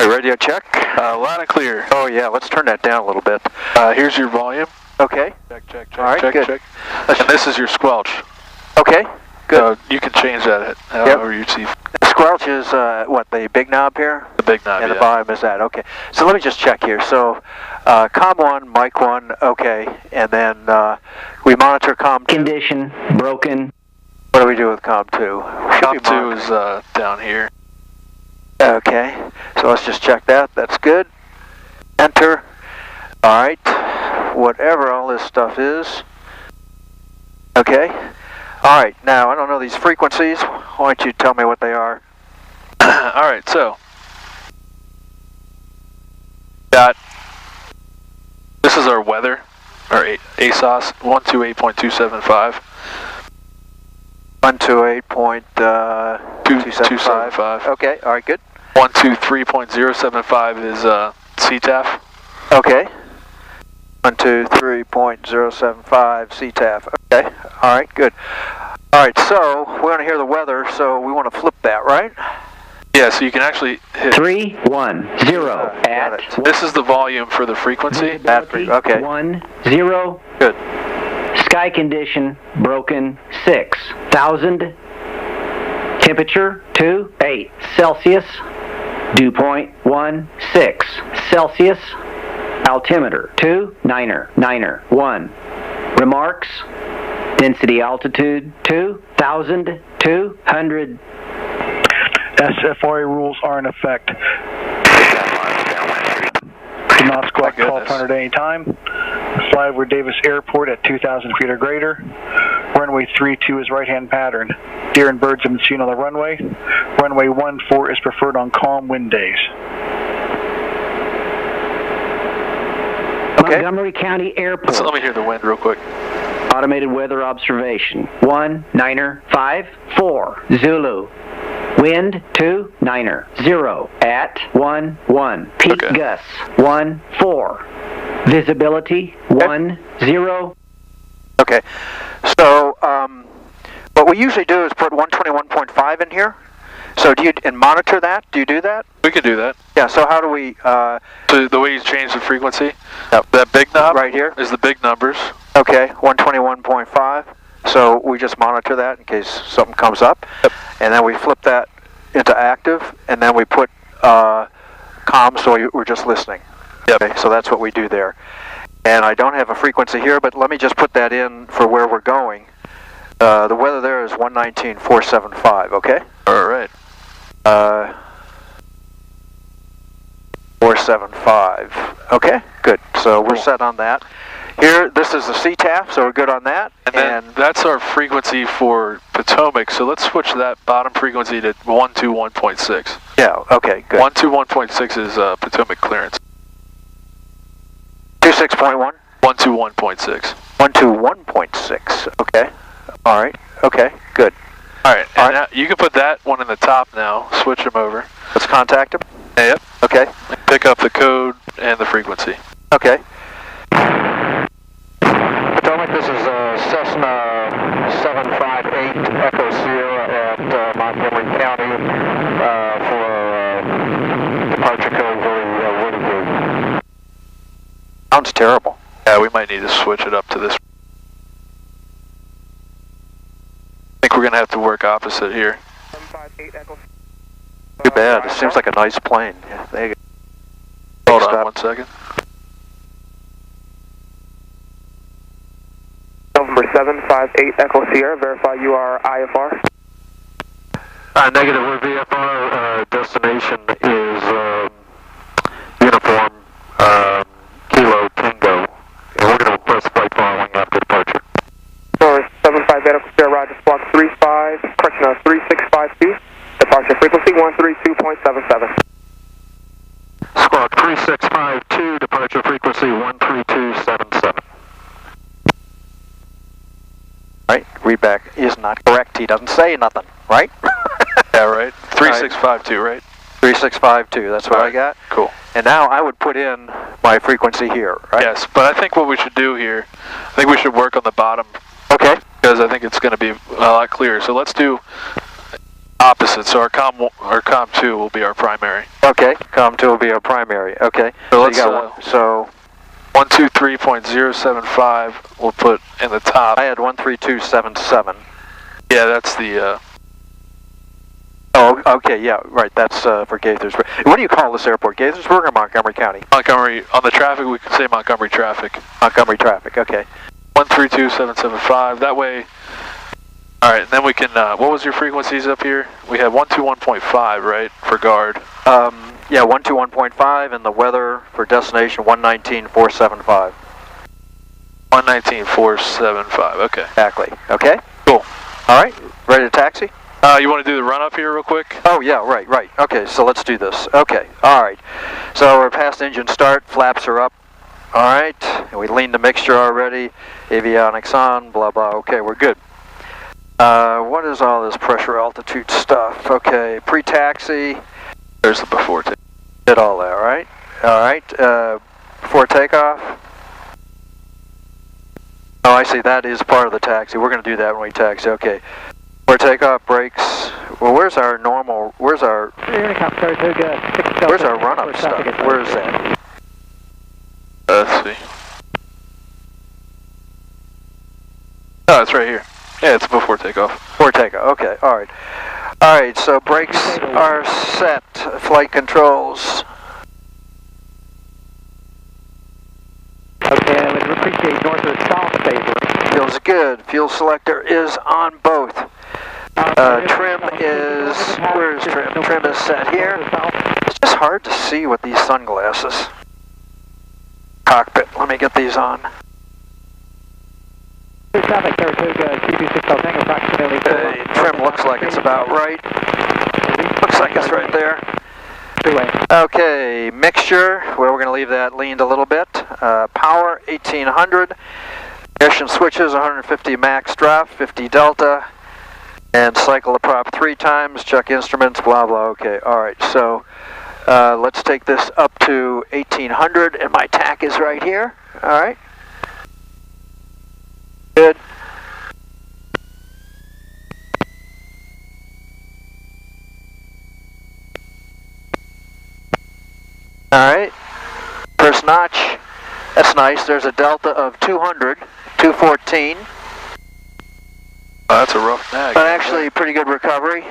Alright, radio check. Loud and clear. Oh yeah, let's turn that down a little bit. Here's your volume. Okay. Check, All right, check, good. check. And this is your squelch. Okay, good. So you can change that however you see. The squelch is, what, the big knob here? The big knob, And the yeah. volume is that, okay. So let me just check here. So, COM 1, mic 1, okay. And then we monitor COM 2. Condition, broken. What do we do with COM 2? COM 2 is down here. Okay, so let's just check that. That's good. Enter. All right, whatever all this stuff is. Okay. All right, now I don't know these frequencies. Why don't you tell me what they are? All right, so this is our weather, our ASOS 128.275. 128.275. Okay, all right, good. 123.075 is CTAF. Okay. 123.075 CTAF. Okay, all right, good. All right, so we want to hear the weather, so we want to flip that, right? Yeah, so you can actually hit 310 at. This is the volume for the frequency. Okay. 10. Good. Sky condition broken 6,000. Temperature 28 Celsius. Dew point 16 Celsius. Altimeter 2,991. Remarks. Density altitude 2,200. SFRA rules are in effect. Do not squawk call at any time. Fly over Davis Airport at 2,000 feet or greater. Runway 32 is right-hand pattern. Deer and birds have been seen on the runway. Runway 14 is preferred on calm wind days. Okay. Montgomery County Airport. So let me hear the wind real quick. Automated weather observation. 1954 Zulu. Wind 290 at 11. Peak Okay. gusts 14. Visibility 10. Okay, so what we usually do is put 121.5 in here. So do you and monitor that? Do you do that? We can do that. Yeah. So how do we? So the way you change the frequency, Yep. that big knob Right here? is the big numbers. Okay, 121.5. So we just monitor that in case something comes up, Yep. and then we flip that into active, and then we put comms, so we're just listening. Yep. Okay, so that's what we do there. And I don't have a frequency here, but let me just put that in for where we're going. The weather there is 119.475. Okay. All right. 475. Okay, good. So we're set on that. Here, this is the CTAF, so we're good on that. And then that's our frequency for Potomac, so let's switch that bottom frequency to 121.6. Yeah, okay, good. 121.6 is Potomac clearance. 26.1? 121.6. 121.6. Okay. All right. Okay, good. All right, All and right. now you can put that one in the top now, switch them over. Let's contact him. Yep. Okay. Pick up the code and the frequency. Okay. Potomac, this is Cessna 758 Echo Sierra at Montgomery County for departure code very Sounds terrible. Yeah, we might need to switch it up to this. I think we're going to have to work opposite here. 758 Echo. Too bad. It seems like a nice plane. Yeah, there you go. Hold on Stop. 1 second. November 758 Echo Sierra, verify you are IFR. Negative, we're VFR. Destination is uniform Kilo Tango, and we're going to request flight following after departure. November 758 Echo Sierra, Roger, squawk 3652, departure frequency 132.77. Squawk 3652, departure frequency 13277. Right, readback is not correct. He doesn't say nothing, right? Yeah, right. 3652, right? 3652, that's what I got. Cool. And now I would put in my frequency here, right? Yes, but I think what we should do here, I think we should work on the bottom. Okay. Because I think it's going to be a lot clearer. So let's do Opposite, so our com 2 will be our primary. Okay, com 2 will be our primary. Okay. So you let's, got so 123.075 we'll put in the top. I had 13277. Yeah, that's the... Oh, okay, yeah, right, that's for Gaithersburg. What do you call this airport, Gaithersburg or Montgomery County? Montgomery, on the traffic we can say Montgomery traffic. Montgomery traffic, okay. 132.775, that way... Alright, then we can, what was your frequencies up here? We had 121.5, right, for guard? Yeah, 121.5, and the weather for destination 119.475. 119.475, okay. Exactly, okay? Cool. Alright, ready to taxi? You want to do the run up here real quick? Oh yeah, right. Okay, so let's do this. Okay, alright. So we're past engine start, flaps are up. Alright, and we leaned the mixture already, avionics on, blah blah, okay, we're good. What is all this pressure altitude stuff? Okay, pre-taxi. There's the before takeoff. Did all that, right? Alright, before takeoff. Oh, I see, that is part of the taxi. We're going to do that when we taxi, okay. Before takeoff, brakes. Well, where's our normal, where's our run-up stuff? Where is that? Let's see. Oh, it's right here. Yeah, it's before takeoff. Before takeoff, okay, alright. Alright, so brakes are set. Flight controls. Okay, I would appreciate north or south favor. Feels good. Fuel selector is on both. Trim is, where's trim? Trim is set here. It's just hard to see with these sunglasses. Cockpit, let me get these on. Traffic, Saratoga, 226 Tango, approximately. Trim looks like it's about right. Looks like it's right there. Freeway. Okay, mixture, well, we're going to leave that leaned a little bit. Power, 1800. Ignition switches, 150 max drop, 50 delta. And cycle the prop 3 times, check instruments, blah, blah. Okay, alright, so let's take this up to 1800, and my tack is right here. Alright. Good. Alright. First notch. That's nice. There's a delta of 200, 214. Oh, that's a rough nag. But actually, pretty good recovery.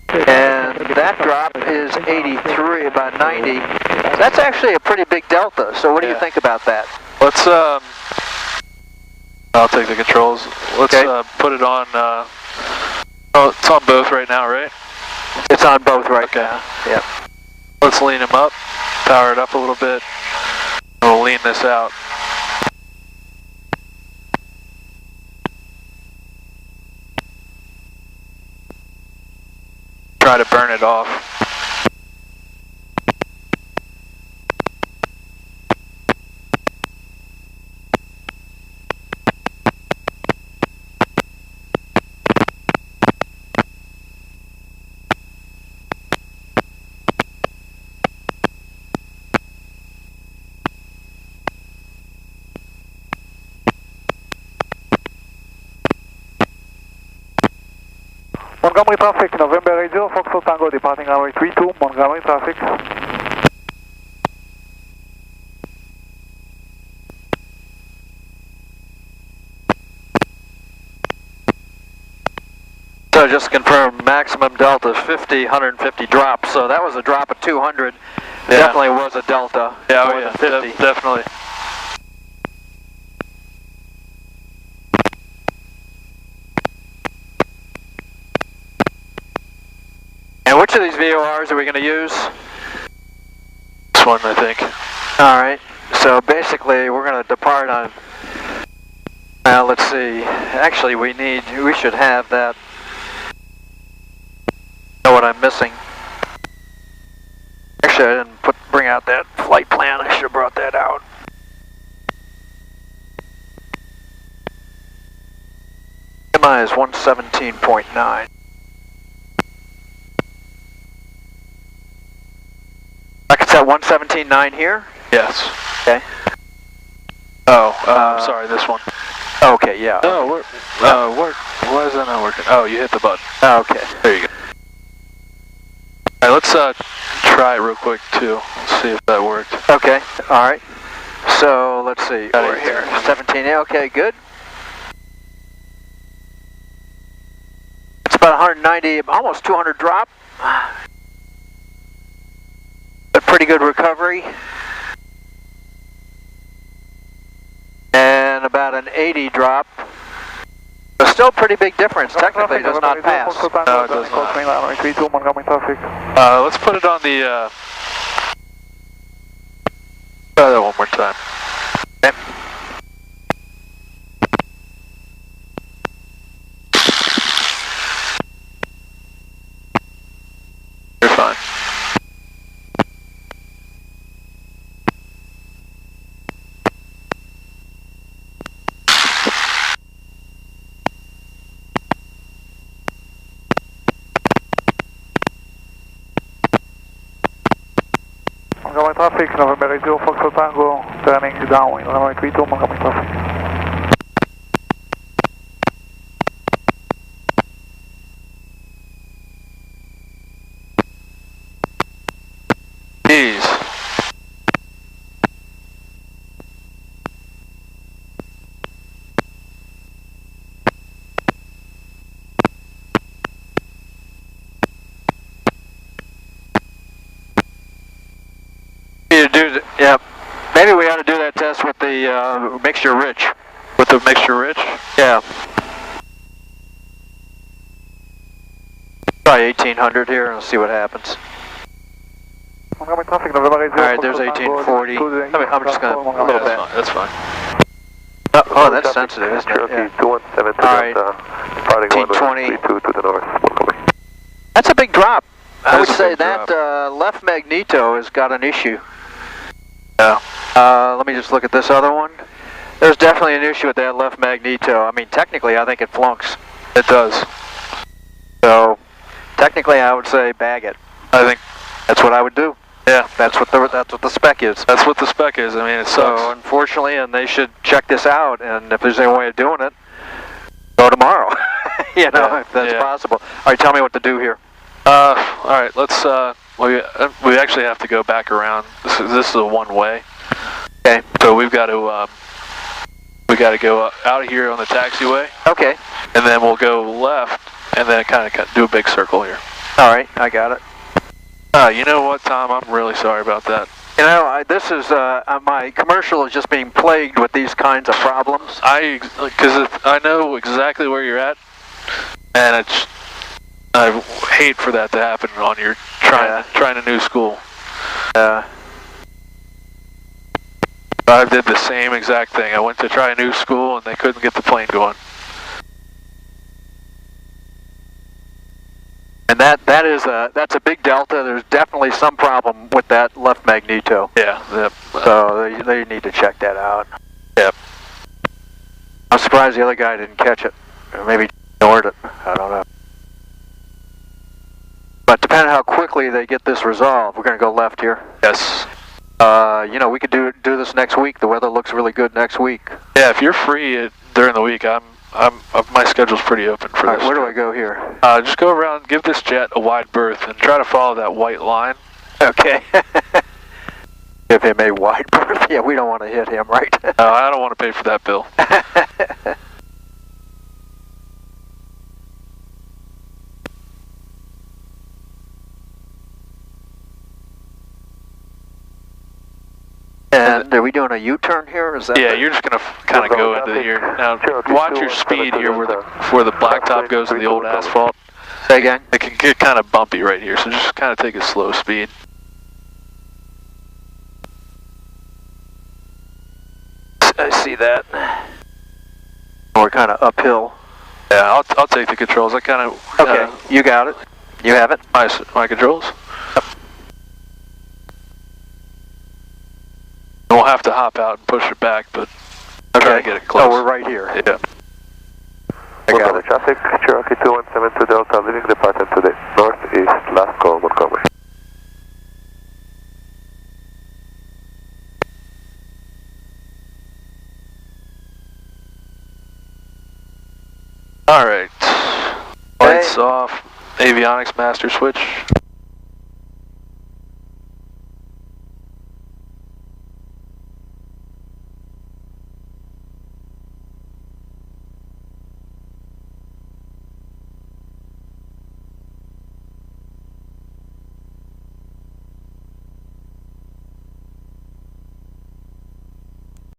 And that drop is 83, about 90. That's actually a pretty big delta. So what do you think about that? Let's, I'll take the controls. Let's put it on, oh, it's on both right now, right? It's on both right now. Yep. Let's lean them up, power it up a little bit, and we'll lean this out. Try to burn it off. Montgomery traffic, November 80, Foxtrot Tango, departing runway 32, Montgomery traffic. So just to confirm, maximum delta 50, 150 drops. So that was a drop of 200. Yeah. Definitely was a delta. Yeah, more than 50. Definitely. And which of these VORs are we going to use? This one, I think. Alright, so basically we're going to depart on, let's see, actually we should have that, know what I'm missing. Actually I didn't bring out that flight plan, I should have brought that out. MI is 117.9. It's at 117.9 here? Yes. Okay. Oh, sorry, this one. Okay, yeah. No, why is that not working? Oh, you hit the button. Okay. There you go. All right, let's try it real quick too. Let's see if that worked. Okay, all right. So let's see. Got We're it. here. 17. Okay, good. It's about 190, almost 200 drop. But pretty good recovery. And about an 80 drop. But still a pretty big difference. Technically it does not pass. No, it does not. Let's put it on the, try that one more time. Okay. You're fine. Montgomery traffic, November 80 Foxtrot Tango, turning downwind, runway 32, Montgomery traffic. Ease. Yeah, maybe we ought to do that test with the mixture rich. With the mixture rich? Yeah. Try 1800 here and see what happens. Montgomery traffic, November 80 Alright, there's 1840. I'm just going to, a little bit. That's fine. Oh, that's sensitive, isn't it? Yeah. Alright, 1820. That's a big drop. I would say that left magneto has got an issue. Yeah. Let me just look at this other one. There's definitely an issue with that left magneto. I mean, technically, I think it flunks. It does. So, technically, I would say bag it. I think That's what I would do. Yeah, That's what the spec is. that's what the spec is. I mean, it sucks. So, unfortunately, and they should check this out. And if there's any way of doing it, go tomorrow. You know, Yeah, if that's yeah. possible. All right, tell me what to do here. All right, let's. We actually have to go back around. This is a one-way. Okay. So we've got to go out of here on the taxiway, Okay. and then we'll go left, and then kind of do a big circle here. All right, I got it. You know what, Tom? I'm really sorry about that. You know, this is my commercial is just being plagued with these kinds of problems. Because I know exactly where you're at, and I hate for that to happen on your trying a new school. I did the same exact thing. I went to try a new school, and they couldn't get the plane going. And that's a big delta. There's definitely some problem with that left magneto. Yeah. So they need to check that out. Yep. I'm surprised the other guy didn't catch it. Or maybe ignored it. I don't know. But depending on how quickly they get this resolved, we're going to go left here. Yes. You know, we could do this next week. The weather looks really good next week. Yeah, if you're free during the week, my schedule's pretty open for All this. right, where do I go here? Just go around, give this jet a wide berth, and try to follow that white line. Okay. Give him a wide berth. Yeah, we don't want to hit him, right? I don't want to pay for that bill. And are we doing a U-turn here? Is that? Yeah, you're just gonna kind of go into here. Now, watch your speed here where the blacktop goes to the old asphalt. Say again? It can get kind of bumpy right here, so just kind of take a slow speed. I see that. We're kind of uphill. Yeah, I'll take the controls. I kind of Okay, you got it. You have it. my controls. We'll have to hop out and push it back, but try to get it close. Oh, we're right here. Yeah. I got it. Traffic, Cherokee 2172 Delta, leaving departure today. Northeast, last call, Montgomery. off. Avionics master switch.